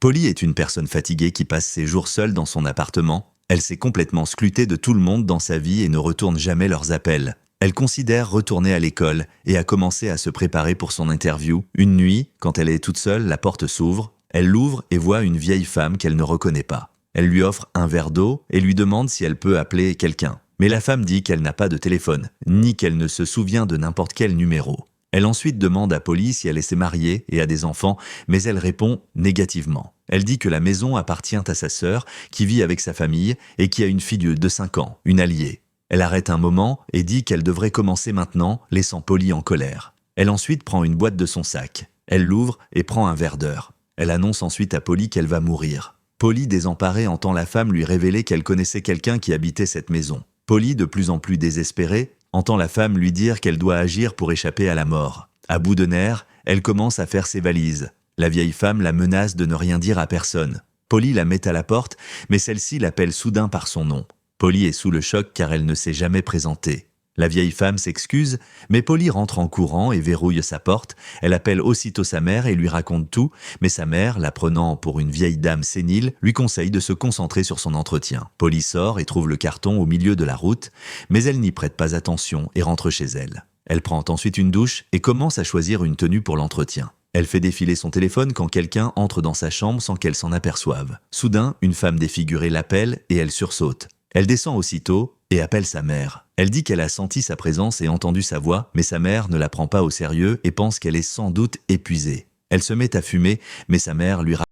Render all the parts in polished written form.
Polly est une personne fatiguée qui passe ses jours seule dans son appartement. Elle s'est complètement scrutée de tout le monde dans sa vie et ne retourne jamais leurs appels. Elle considère retourner à l'école et a commencé à se préparer pour son interview. Une nuit, quand elle est toute seule, la porte s'ouvre. Elle l'ouvre et voit une vieille femme qu'elle ne reconnaît pas. Elle lui offre un verre d'eau et lui demande si elle peut appeler quelqu'un. Mais la femme dit qu'elle n'a pas de téléphone, ni qu'elle ne se souvient de n'importe quel numéro. Elle ensuite demande à Polly si elle s'est mariée et a des enfants, mais elle répond négativement. Elle dit que la maison appartient à sa sœur, qui vit avec sa famille et qui a une fille de 5 ans, une alliée. Elle arrête un moment et dit qu'elle devrait commencer maintenant, laissant Polly en colère. Elle ensuite prend une boîte de son sac. Elle l'ouvre et prend un verre d'heure. Elle annonce ensuite à Polly qu'elle va mourir. Polly, désemparée, entend la femme lui révéler qu'elle connaissait quelqu'un qui habitait cette maison. Polly, de plus en plus désespérée, entend la femme lui dire qu'elle doit agir pour échapper à la mort. À bout de nerfs, elle commence à faire ses valises. La vieille femme la menace de ne rien dire à personne. Polly la met à la porte, mais celle-ci l'appelle soudain par son nom. Polly est sous le choc car elle ne s'est jamais présentée. La vieille femme s'excuse, mais Polly rentre en courant et verrouille sa porte. Elle appelle aussitôt sa mère et lui raconte tout, mais sa mère, la prenant pour une vieille dame sénile, lui conseille de se concentrer sur son entretien. Polly sort et trouve le carton au milieu de la route, mais elle n'y prête pas attention et rentre chez elle. Elle prend ensuite une douche et commence à choisir une tenue pour l'entretien. Elle fait défiler son téléphone quand quelqu'un entre dans sa chambre sans qu'elle s'en aperçoive. Soudain, une femme défigurée l'appelle et elle sursaute. Elle descend aussitôt et appelle sa mère. Elle dit qu'elle a senti sa présence et entendu sa voix, mais sa mère ne la prend pas au sérieux et pense qu'elle est sans doute épuisée. Elle se met à fumer, mais sa mère lui raconte.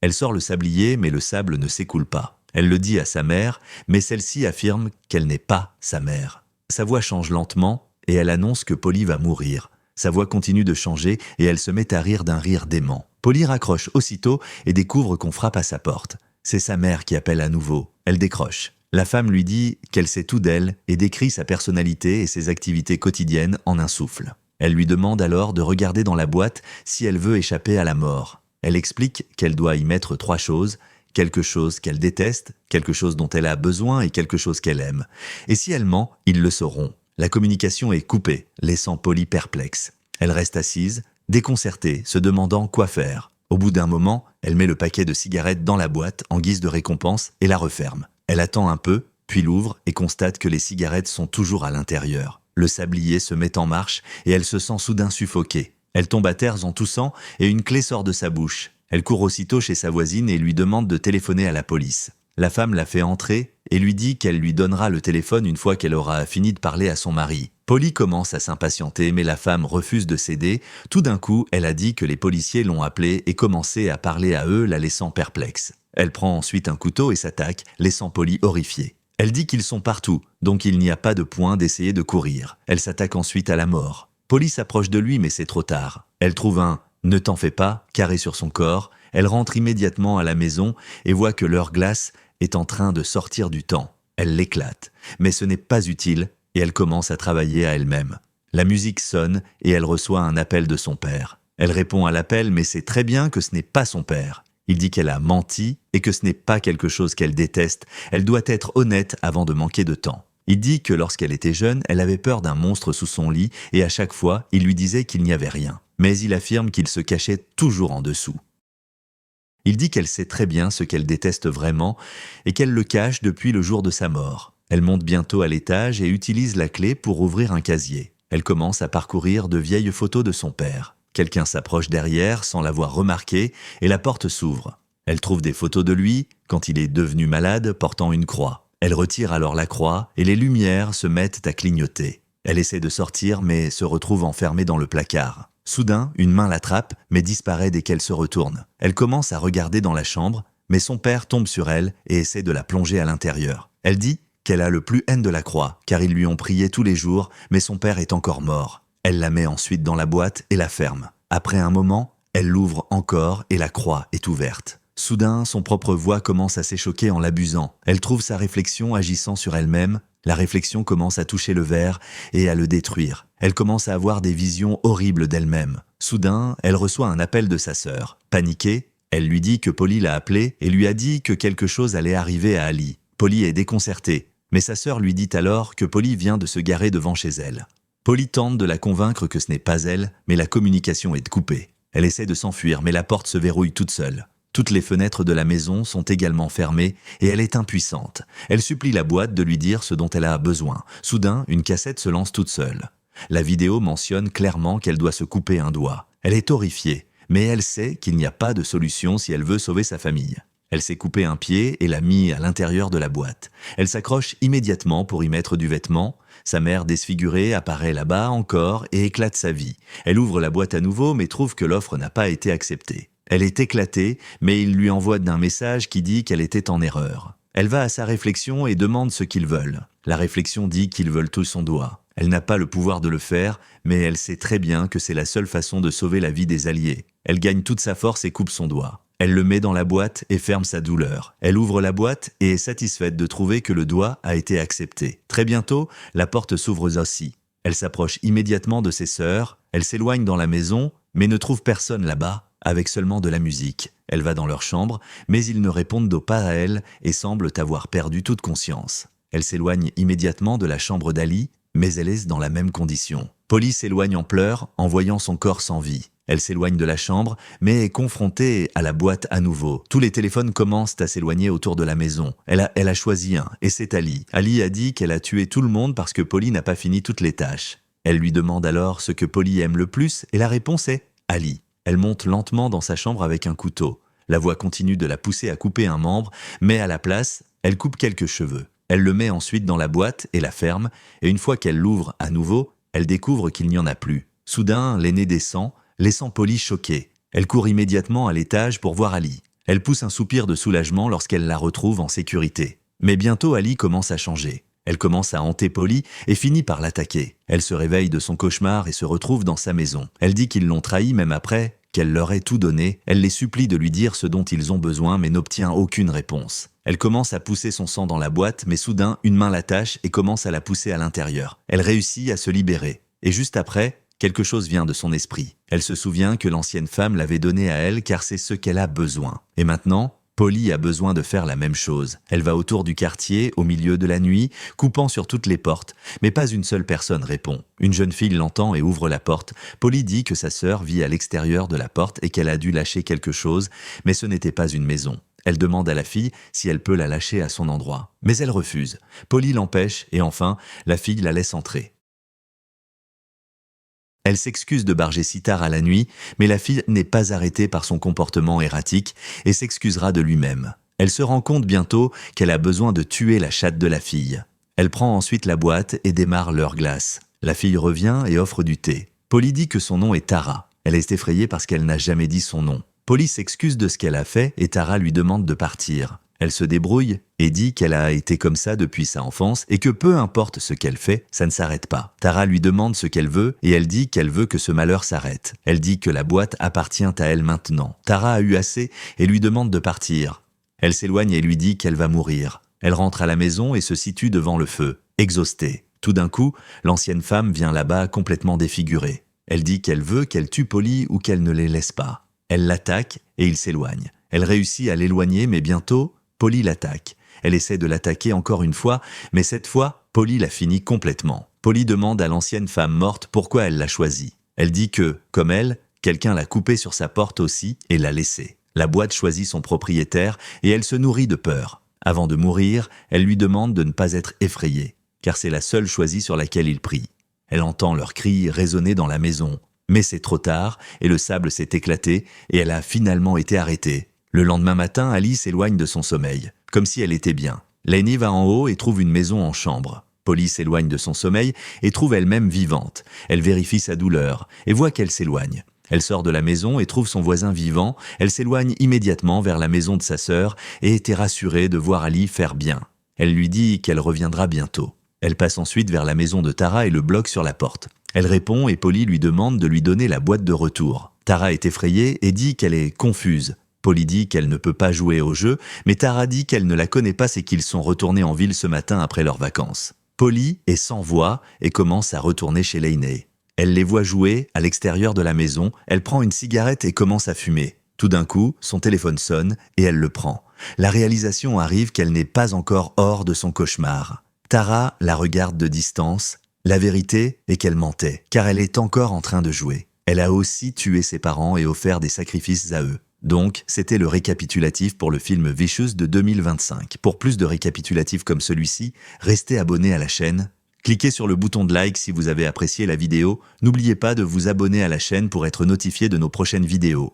Elle sort le sablier, mais le sable ne s'écoule pas. Elle le dit à sa mère, mais celle-ci affirme qu'elle n'est pas sa mère. Sa voix change lentement et elle annonce que Polly va mourir. Sa voix continue de changer et elle se met à rire d'un rire dément. Polly raccroche aussitôt et découvre qu'on frappe à sa porte. C'est sa mère qui appelle à nouveau. Elle décroche. La femme lui dit qu'elle sait tout d'elle et décrit sa personnalité et ses activités quotidiennes en un souffle. Elle lui demande alors de regarder dans la boîte si elle veut échapper à la mort. Elle explique qu'elle doit y mettre 3 choses, quelque chose qu'elle déteste, quelque chose dont elle a besoin et quelque chose qu'elle aime. Et si elle ment, ils le sauront. La communication est coupée, laissant Polly perplexe. Elle reste assise, déconcertée, se demandant quoi faire. Au bout d'un moment, elle met le paquet de cigarettes dans la boîte en guise de récompense et la referme. Elle attend un peu, puis l'ouvre et constate que les cigarettes sont toujours à l'intérieur. Le sablier se met en marche et elle se sent soudain suffoquée. Elle tombe à terre en toussant et une clé sort de sa bouche. Elle court aussitôt chez sa voisine et lui demande de téléphoner à la police. La femme la fait entrer et lui dit qu'elle lui donnera le téléphone une fois qu'elle aura fini de parler à son mari. Polly commence à s'impatienter, mais la femme refuse de céder. Tout d'un coup, elle a dit que les policiers l'ont appelée et commencé à parler à eux, la laissant perplexe. Elle prend ensuite un couteau et s'attaque, laissant Polly horrifiée. Elle dit qu'ils sont partout, donc il n'y a pas de point d'essayer de courir. Elle s'attaque ensuite à la mort. Polly s'approche de lui, mais c'est trop tard. Elle trouve un « ne t'en fais pas » carré sur son corps. Elle rentre immédiatement à la maison et voit que l'heure glace est en train de sortir du temps. Elle l'éclate, mais ce n'est pas utile et elle commence à travailler à elle-même. La musique sonne et elle reçoit un appel de son père. Elle répond à l'appel, mais sait très bien que ce n'est pas son père. Il dit qu'elle a menti et que ce n'est pas quelque chose qu'elle déteste. Elle doit être honnête avant de manquer de temps. Il dit que lorsqu'elle était jeune, elle avait peur d'un monstre sous son lit et à chaque fois, il lui disait qu'il n'y avait rien. Mais il affirme qu'il se cachait toujours en dessous. Il dit qu'elle sait très bien ce qu'elle déteste vraiment et qu'elle le cache depuis le jour de sa mort. Elle monte bientôt à l'étage et utilise la clé pour ouvrir un casier. Elle commence à parcourir de vieilles photos de son père. Quelqu'un s'approche derrière sans l'avoir remarqué et la porte s'ouvre. Elle trouve des photos de lui quand il est devenu malade portant une croix. Elle retire alors la croix et les lumières se mettent à clignoter. Elle essaie de sortir mais se retrouve enfermée dans le placard. Soudain, une main l'attrape mais disparaît dès qu'elle se retourne. Elle commence à regarder dans la chambre, mais son père tombe sur elle et essaie de la plonger à l'intérieur. Elle dit qu'elle a le plus haine de la croix car ils lui ont prié tous les jours mais son père est encore mort. Elle la met ensuite dans la boîte et la ferme. Après un moment, elle l'ouvre encore et la croix est ouverte. Soudain, son propre voix commence à s'échoquer en l'abusant. Elle trouve sa réflexion agissant sur elle-même. La réflexion commence à toucher le verre et à le détruire. Elle commence à avoir des visions horribles d'elle-même. Soudain, elle reçoit un appel de sa sœur. Paniquée, elle lui dit que Polly l'a appelée et lui a dit que quelque chose allait arriver à Ali. Polly est déconcertée, mais sa sœur lui dit alors que Polly vient de se garer devant chez elle. Polly tente de la convaincre que ce n'est pas elle, mais la communication est coupée. Elle essaie de s'enfuir, mais la porte se verrouille toute seule. Toutes les fenêtres de la maison sont également fermées et elle est impuissante. Elle supplie la boîte de lui dire ce dont elle a besoin. Soudain, une cassette se lance toute seule. La vidéo mentionne clairement qu'elle doit se couper un doigt. Elle est horrifiée, mais elle sait qu'il n'y a pas de solution si elle veut sauver sa famille. Elle s'est coupé un pied et l'a mis à l'intérieur de la boîte. Elle s'accroche immédiatement pour y mettre du vêtement. Sa mère défigurée apparaît là-bas encore et éclate sa vie. Elle ouvre la boîte à nouveau mais trouve que l'offre n'a pas été acceptée. Elle est éclatée, mais il lui envoie un message qui dit qu'elle était en erreur. Elle va à sa réflexion et demande ce qu'ils veulent. La réflexion dit qu'ils veulent tout son doigt. Elle n'a pas le pouvoir de le faire, mais elle sait très bien que c'est la seule façon de sauver la vie des alliés. Elle gagne toute sa force et coupe son doigt. Elle le met dans la boîte et ferme sa douleur. Elle ouvre la boîte et est satisfaite de trouver que le doigt a été accepté. Très bientôt, la porte s'ouvre aussi. Elle s'approche immédiatement de ses sœurs. Elle s'éloigne dans la maison, mais ne trouve personne là-bas, avec seulement de la musique. Elle va dans leur chambre, mais ils ne répondent pas à elle et semblent avoir perdu toute conscience. Elle s'éloigne immédiatement de la chambre d'Ali, mais elle est dans la même condition. Polly s'éloigne en pleurs en voyant son corps sans vie. Elle s'éloigne de la chambre, mais est confrontée à la boîte à nouveau. Tous les téléphones commencent à s'éloigner autour de la maison. Elle a choisi un, et c'est Ali. Ali a dit qu'elle a tué tout le monde parce que Polly n'a pas fini toutes les tâches. Elle lui demande alors ce que Polly aime le plus, et la réponse est Ali. Elle monte lentement dans sa chambre avec un couteau. La voix continue de la pousser à couper un membre, mais à la place, elle coupe quelques cheveux. Elle le met ensuite dans la boîte et la ferme, et une fois qu'elle l'ouvre à nouveau, elle découvre qu'il n'y en a plus. Soudain, l'aînée descend, laissant Polly choquée. Elle court immédiatement à l'étage pour voir Ali. Elle pousse un soupir de soulagement lorsqu'elle la retrouve en sécurité. Mais bientôt, Ali commence à changer. Elle commence à hanter Polly et finit par l'attaquer. Elle se réveille de son cauchemar et se retrouve dans sa maison. Elle dit qu'ils l'ont trahi même après, qu'elle leur ait tout donné. Elle les supplie de lui dire ce dont ils ont besoin mais n'obtient aucune réponse. Elle commence à pousser son sang dans la boîte, mais soudain, une main l'attache et commence à la pousser à l'intérieur. Elle réussit à se libérer. Et juste après, quelque chose vient de son esprit. Elle se souvient que l'ancienne femme l'avait donné à elle car c'est ce qu'elle a besoin. Et maintenant, Polly a besoin de faire la même chose. Elle va autour du quartier, au milieu de la nuit, coupant sur toutes les portes. Mais pas une seule personne répond. Une jeune fille l'entend et ouvre la porte. Polly dit que sa sœur vit à l'extérieur de la porte et qu'elle a dû lâcher quelque chose, mais ce n'était pas une maison. Elle demande à la fille si elle peut la lâcher à son endroit. Mais elle refuse. Polly l'empêche et enfin, la fille la laisse entrer. Elle s'excuse de barger si tard à la nuit, mais la fille n'est pas arrêtée par son comportement erratique et s'excusera de lui-même. Elle se rend compte bientôt qu'elle a besoin de tuer la chatte de la fille. Elle prend ensuite la boîte et démarre l'heure glace. La fille revient et offre du thé. Polly dit que son nom est Tara. Elle est effrayée parce qu'elle n'a jamais dit son nom. Polly s'excuse de ce qu'elle a fait et Tara lui demande de partir. Elle se débrouille et dit qu'elle a été comme ça depuis sa enfance et que peu importe ce qu'elle fait, ça ne s'arrête pas. Tara lui demande ce qu'elle veut et elle dit qu'elle veut que ce malheur s'arrête. Elle dit que la boîte appartient à elle maintenant. Tara a eu assez et lui demande de partir. Elle s'éloigne et lui dit qu'elle va mourir. Elle rentre à la maison et se situe devant le feu, exhaustée. Tout d'un coup, l'ancienne femme vient là-bas complètement défigurée. Elle dit qu'elle veut qu'elle tue Polly ou qu'elle ne les laisse pas. Elle l'attaque et il s'éloigne. Elle réussit à l'éloigner mais bientôt, Polly l'attaque. Elle essaie de l'attaquer encore une fois, mais cette fois, Polly la finit complètement. Polly demande à l'ancienne femme morte pourquoi elle l'a choisie. Elle dit que, comme elle, quelqu'un l'a coupée sur sa porte aussi et l'a laissée. La boîte choisit son propriétaire et elle se nourrit de peur. Avant de mourir, elle lui demande de ne pas être effrayée, car c'est la seule choisie sur laquelle il prie. Elle entend leurs cris résonner dans la maison. Mais c'est trop tard et le sable s'est éclaté et elle a finalement été arrêtée. Le lendemain matin, Ali s'éloigne de son sommeil, comme si elle était bien. Lainey va en haut et trouve une maison en chambre. Polly s'éloigne de son sommeil et trouve elle-même vivante. Elle vérifie sa douleur et voit qu'elle s'éloigne. Elle sort de la maison et trouve son voisin vivant. Elle s'éloigne immédiatement vers la maison de sa sœur et était rassurée de voir Ali faire bien. Elle lui dit qu'elle reviendra bientôt. Elle passe ensuite vers la maison de Tara et le bloque sur la porte. Elle répond et Polly lui demande de lui donner la boîte de retour. Tara est effrayée et dit qu'elle est confuse. Polly dit qu'elle ne peut pas jouer au jeu, mais Tara dit qu'elle ne la connaît pas et qu'ils sont retournés en ville ce matin après leurs vacances. Polly est sans voix et commence à retourner chez Lainey. Elle les voit jouer à l'extérieur de la maison, elle prend une cigarette et commence à fumer. Tout d'un coup, son téléphone sonne et elle le prend. La réalisation arrive qu'elle n'est pas encore hors de son cauchemar. Tara la regarde de distance. La vérité est qu'elle mentait, car elle est encore en train de jouer. Elle a aussi tué ses parents et offert des sacrifices à eux. Donc, c'était le récapitulatif pour le film Vicious de 2025. Pour plus de récapitulatifs comme celui-ci, restez abonné à la chaîne. Cliquez sur le bouton de like si vous avez apprécié la vidéo. N'oubliez pas de vous abonner à la chaîne pour être notifié de nos prochaines vidéos.